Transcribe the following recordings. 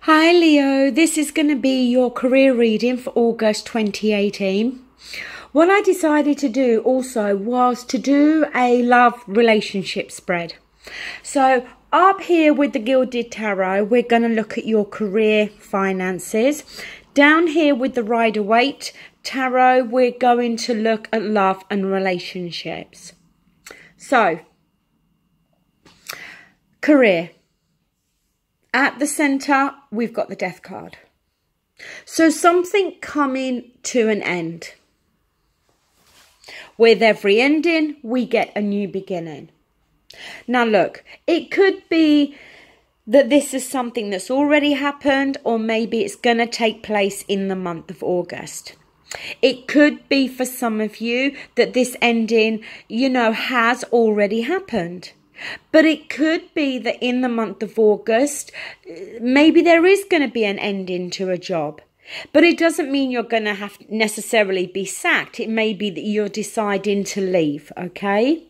Hi Leo, this is going to be your career reading for August 2018. What I decided to do also was to do a love relationship spread. So up here with the Gilded Tarot, we're going to look at your career finances. Down here with the Rider-Waite Tarot, we're going to look at love and relationships. So, career. At the centre, we've got the Death card. So something coming to an end. With every ending, we get a new beginning. Now look, it could be that this is something that's already happened, or maybe it's going to take place in the month of August. It could be for some of you that this ending, has already happened. But it could be that in the month of August, maybe there is going to be an ending to a job. But it doesn't mean you're going to have to necessarily be sacked. It may be that you're deciding to leave, okay?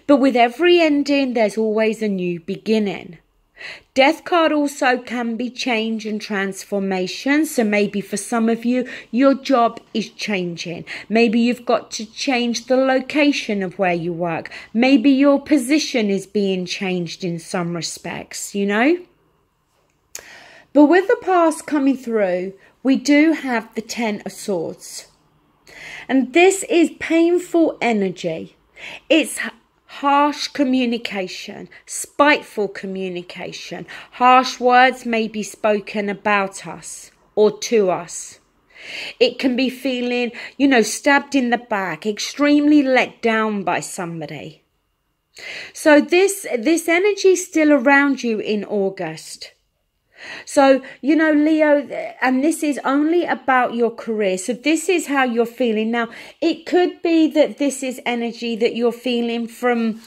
But with every ending, there's always a new beginning. Death card also can be change and transformation. So maybe for some of you, your job is changing. Maybe you've got to change the location of where you work. Maybe your position is being changed in some respects, But with the past coming through, we do have the Ten of Swords. And this is painful energy. It's harsh communication, spiteful communication. Harsh words may be spoken about us or to us. It can be feeling, stabbed in the back, extremely let down by somebody. So this energy is still around you in August. So, Leo, and this is only about your career. So this is how you're feeling. Now, it could be that this is energy that you're feeling from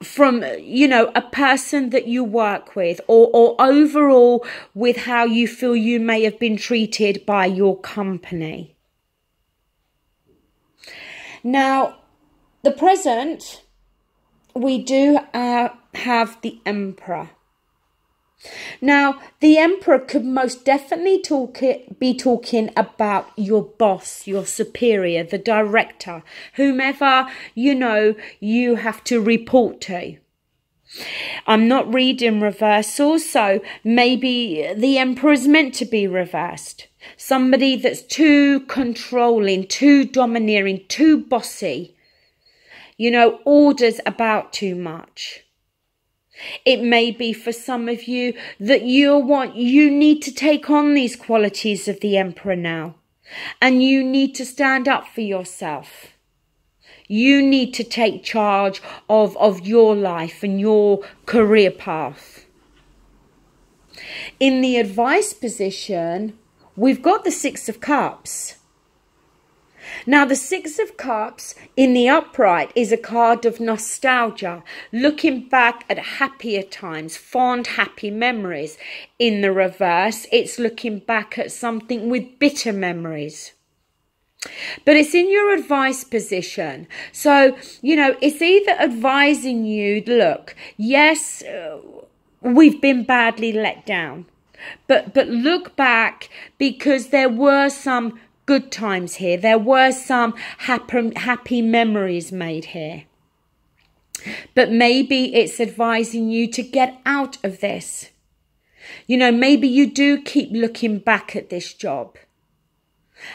a person that you work with, or overall with how you feel you may have been treated by your company. Now, the present, we do have the Emperor. Now, the Emperor could most definitely be talking about your boss, your superior, the director, whomever, you have to report to. I'm not reading reversal, so maybe the Emperor is meant to be reversed. Somebody that's too controlling, too domineering, too bossy, orders about too much. It may be for some of you that you need to take on these qualities of the Emperor now. And you need to stand up for yourself. You need to take charge of your life and your career path. In the advice position, we've got the Six of Cups. Now, the Six of Cups in the upright is a card of nostalgia, looking back at happier times, fond, happy memories. In the reverse, it's looking back at something with bitter memories. But it's in your advice position. So, it's either advising you, look, yes, we've been badly let down, but look back, because there were some good times here. There were some happy memories made here. But maybe it's advising you to get out of this. Maybe you do keep looking back at this job.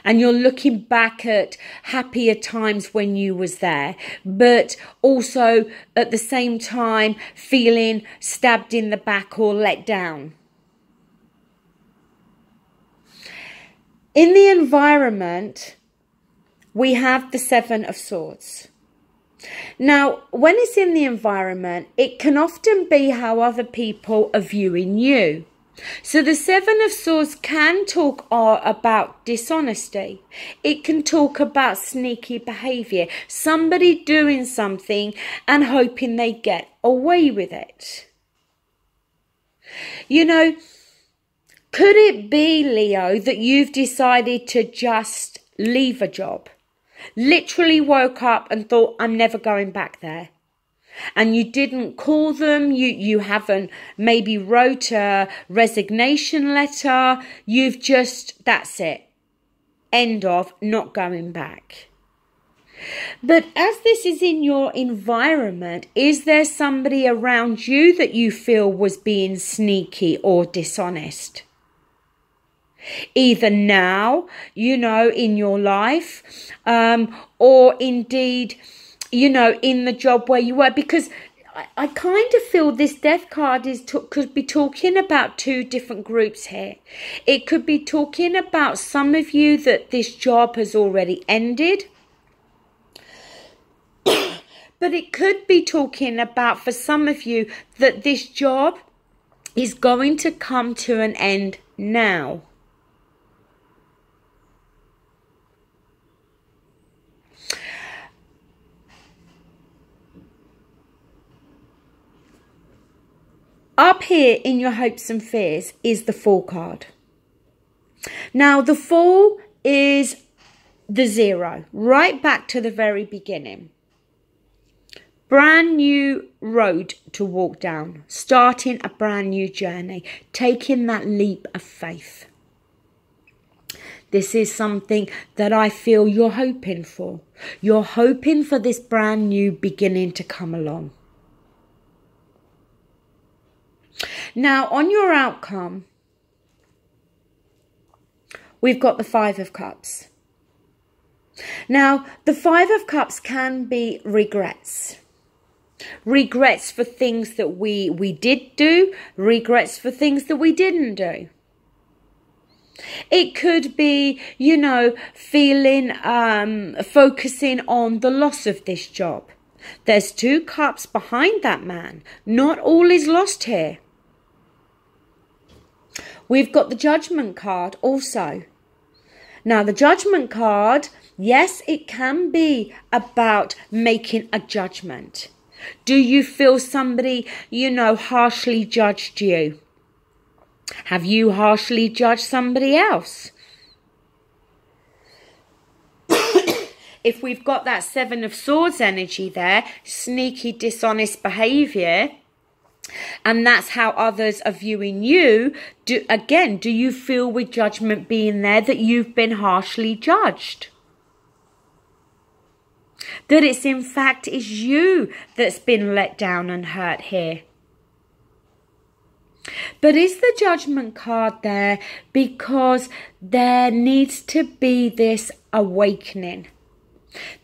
And you're looking back at happier times when you was there. But also at the same time feeling stabbed in the back or let down. In the environment, we have the Seven of Swords. Now, when it's in the environment, it can often be how other people are viewing you. So the Seven of Swords can talk about dishonesty. It can talk about sneaky behaviour. Somebody doing something and hoping they get away with it. Could it be, Leo, that you've decided to just leave a job? Literally woke up and thought, I'm never going back there. and you didn't call them, you haven't maybe wrote a resignation letter, you've just, that's it. End of, not going back. But as this is in your environment, is there somebody around you that you feel was being sneaky or dishonest? Either now, in your life, or indeed, in the job where you were, because I kind of feel this death card could be talking about two different groups here. It could be talking about some of you that this job has already ended. But it could be talking about, for some of you, that this job is going to come to an end now. Up here in your hopes and fears is the Fool card. Now, the Fool is the 0, right back to the very beginning. Brand new road to walk down, starting a brand new journey, taking that leap of faith. This is something that I feel you're hoping for. You're hoping for this brand new beginning to come along. Now, on your outcome, we've got the 5 of Cups. Now, the 5 of Cups can be regrets. Regrets for things that we did do, regrets for things that we didn't do. It could be, feeling, focusing on the loss of this job. There's 2 cups behind that man. Not all is lost here. We've got the Judgment card also. Now, the Judgment card, yes, it can be about making a judgment. Do you feel somebody, harshly judged you? Have you harshly judged somebody else? If we've got that 7 of Swords energy there, sneaky, dishonest behaviour, and that's how others are viewing you, do you feel with judgment being there that you've been harshly judged? That it's in fact is you that's been let down and hurt here. But is the Judgment card there because there needs to be this awakening?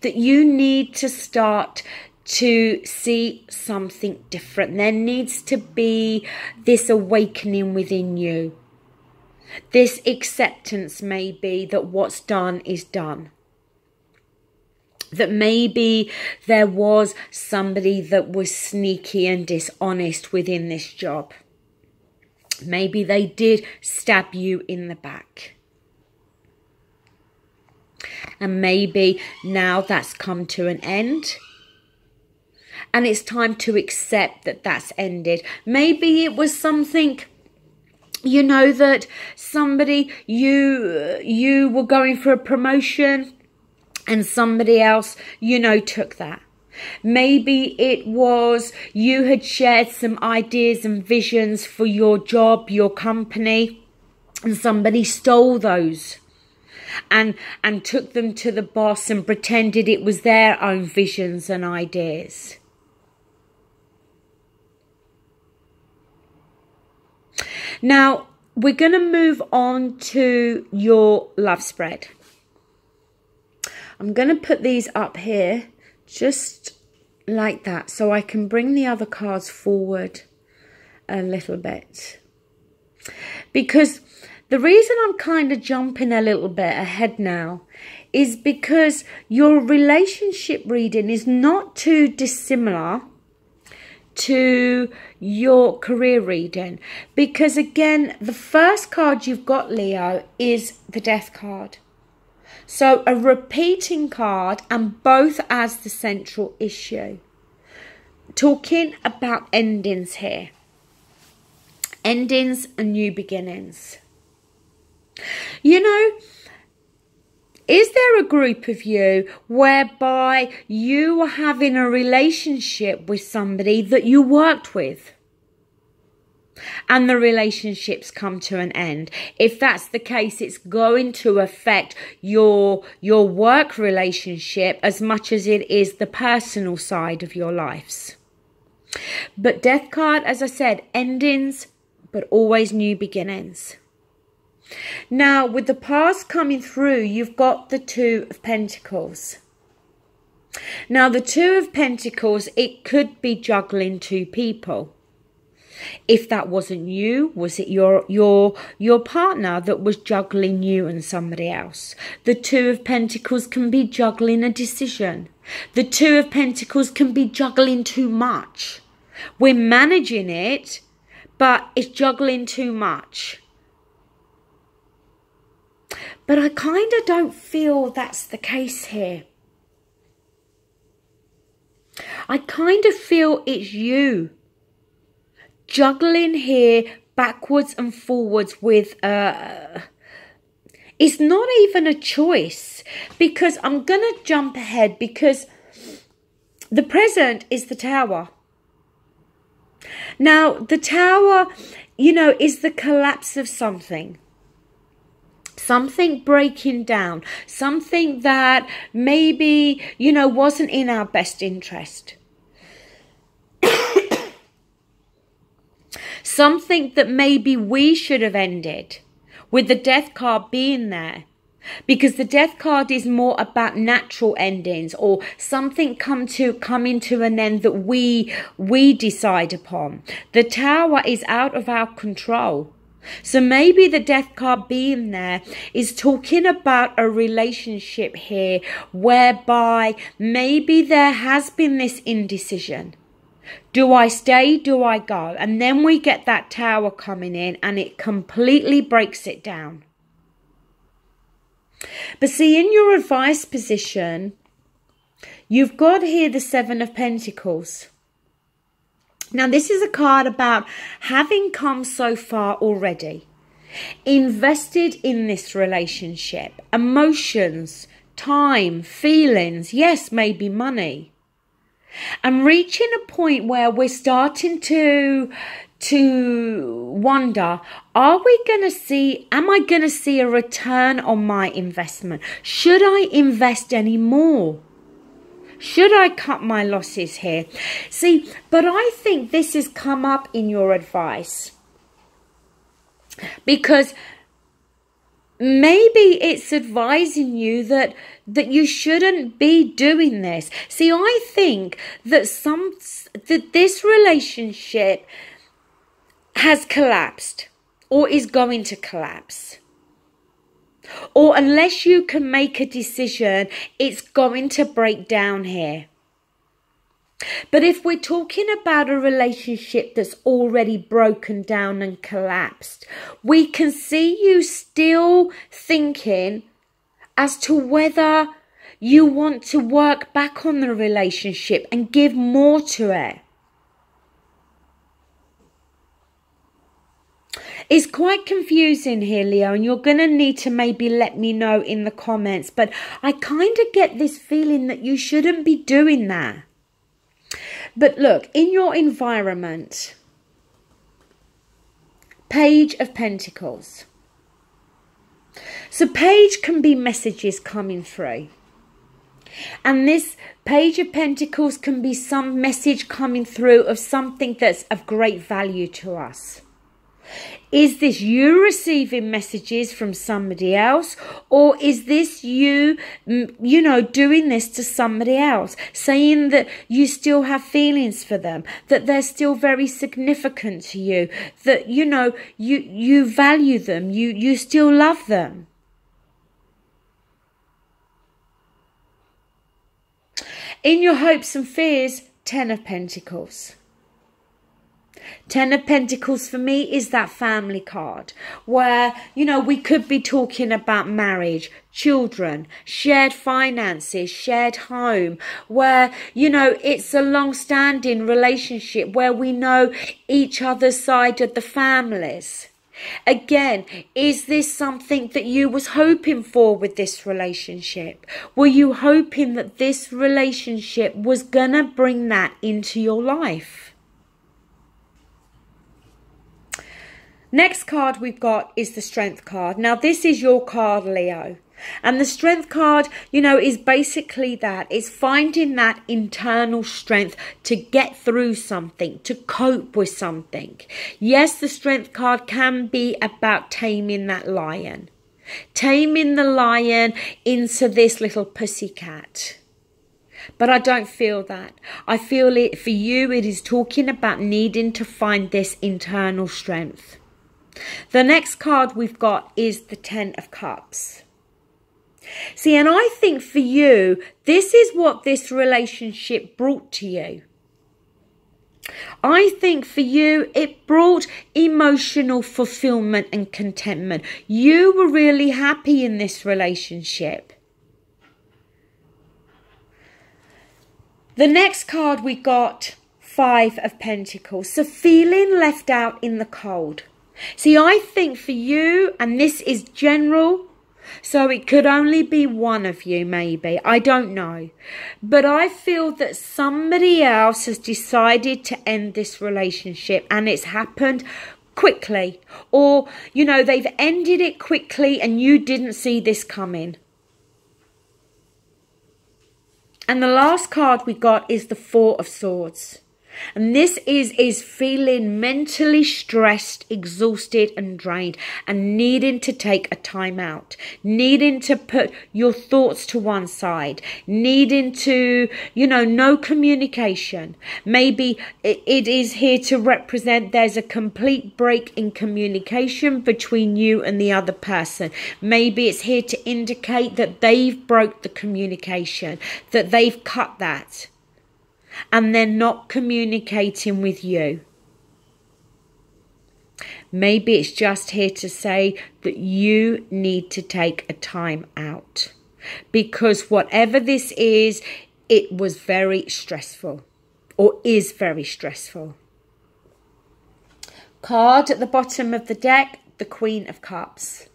That you need to start to see something different. There needs to be this awakening within you. This acceptance maybe that what's done is done. That maybe there was somebody that was sneaky and dishonest within this job. Maybe they did stab you in the back. And maybe now that's come to an end. And it's time to accept that that's ended. Maybe it was something, that somebody, you were going for a promotion and somebody else, took that. Maybe it was you had shared some ideas and visions for your job, your company, and somebody stole those and took them to the boss and pretended it was their own visions and ideas. Now, we're going to move on to your love spread. I'm going to put these up here just like that so I can bring the other cards forward a little bit. Because the reason I'm kind of jumping a little bit ahead now is because your relationship reading is not too dissimilar to your career reading. Because again, the first card you've got, Leo, is the Death card. So a repeating card and both as the central issue. Talking about endings here. Endings and new beginnings. Is there a group of you whereby you are having a relationship with somebody that you worked with and the relationships come to an end? If that's the case, it's going to affect your work relationship as much as it is the personal side of your lives. But Death card, as I said, endings, but always new beginnings. Now, with the past coming through, you've got the Two of Pentacles. Now, the Two of Pentacles, it could be juggling two people. If that wasn't you, was it your partner that was juggling you and somebody else? The Two of Pentacles can be juggling a decision. The Two of Pentacles can be juggling too much. We're managing it, but it's juggling too much. But I kind of don't feel that's the case here. I kind of feel it's you juggling here backwards and forwards with it's not even a choice, because I'm going to jump ahead, because the present is the Tower. Now, the Tower, you know, is the collapse of something. Something breaking down. Something that maybe, you know, wasn't in our best interest. Something that maybe we should have ended, with the Death card being there. Because the Death card is more about natural endings, or something coming to an end that we decide upon. The Tower is out of our control. So maybe the Death card being there is talking about a relationship here whereby maybe there has been this indecision. Do I stay? Do I go? And then we get that Tower coming in and it completely breaks it down. But see, in your advice position, you've got here the Seven of Pentacles. Now, this is a card about having come so far already, invested in this relationship, emotions, time, feelings, yes, maybe money, and reaching a point where we're starting to wonder, am I going to see a return on my investment? Should I invest any more? Should I cut my losses here? See, but I think this has come up in your advice, because maybe it's advising you that you shouldn't be doing this. See, I think that this relationship has collapsed or is going to collapse. Or unless you can make a decision, it's going to break down here. But if we're talking about a relationship that's already broken down and collapsed, we can see you still thinking as to whether you want to work back on the relationship and give more to it. It's quite confusing here, Leo, and you're going to need to maybe let me know in the comments. But I kind of get this feeling that you shouldn't be doing that. But look, in your environment, Page of Pentacles. So Page can be messages coming through. And this Page of Pentacles can be some message coming through of something that's of great value to us. Is this you receiving messages from somebody else? Or is this you, doing this to somebody else? Saying that you still have feelings for them, that they're still very significant to you, that, you value them, you still love them. In your hopes and fears, Ten of Pentacles. Ten of Pentacles for me is that family card where, we could be talking about marriage, children, shared finances, shared home, where, it's a long-standing relationship where we know each other's side of the families. Again, is this something that you was hoping for with this relationship? Were you hoping that this relationship was gonna bring that into your life? Next card we've got is the Strength card. Now, this is your card, Leo. And the Strength card, you know, is basically that. It's finding that internal strength to get through something, to cope with something. Yes, the Strength card can be about taming that lion. Taming the lion into this little pussycat. But I don't feel that. I feel it for you, it is talking about needing to find this internal strength. The next card we've got is the Ten of Cups. See, and I think for you, this is what this relationship brought to you. I think for you, it brought emotional fulfillment and contentment. You were really happy in this relationship. The next card we got, Five of Pentacles. So feeling left out in the cold. See, I think for you, and this is general, so it could only be one of you, maybe. I don't know. But I feel that somebody else has decided to end this relationship and it's happened quickly. Or, you know, they've ended it quickly and you didn't see this coming. And the last card we got is the Four of Swords. And this is feeling mentally stressed, exhausted and drained and needing to take a time out, needing to put your thoughts to one side, needing to, you know, no communication. Maybe it is here to represent there's a complete break in communication between you and the other person. Maybe it's here to indicate that they've broke the communication, that they've cut that. And they're not communicating with you. Maybe it's just here to say that you need to take a time out. Because whatever this is, it was very stressful. Or is very stressful. Card at the bottom of the deck, the Queen of Cups.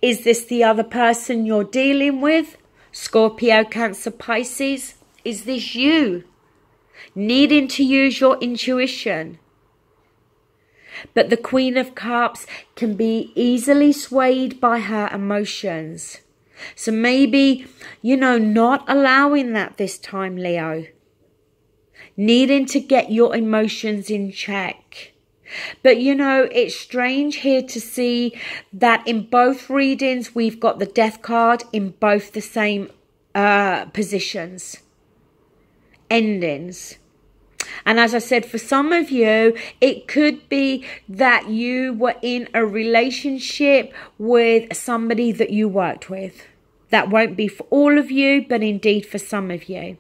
Is this the other person you're dealing with? Scorpio, Cancer, Pisces? Is this you? Needing to use your intuition. But the Queen of Cups can be easily swayed by her emotions. So maybe, you know, not allowing that this time, Leo. Needing to get your emotions in check. But, you know, it's strange here to see that in both readings, we've got the Death card in both the same positions. Endings. And as I said, for some of you, it could be that you were in a relationship with somebody that you worked with. That won't be for all of you, but indeed for some of you.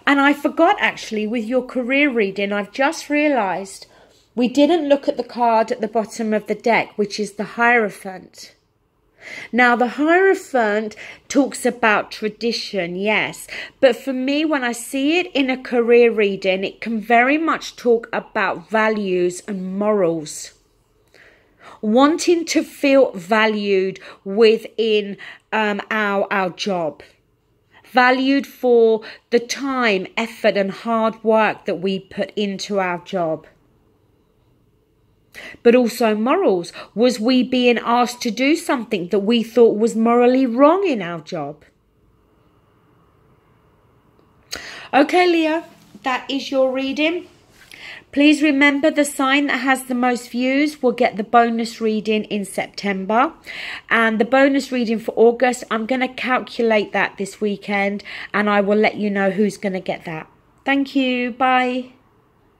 And I forgot actually with your career reading, I've just realised we didn't look at the card at the bottom of the deck, which is the Hierophant. Now, the Hierophant talks about tradition, yes. But for me, when I see it in a career reading, it can very much talk about values and morals. Wanting to feel valued within our job. Valued for the time, effort and hard work that we put into our job. But also morals. Was we being asked to do something that we thought was morally wrong in our job? Okay, Leo, that is your reading. Please remember the sign that has the most views will get the bonus reading in September. And the bonus reading for August, I'm going to calculate that this weekend and I will let you know who's going to get that. Thank you. Bye.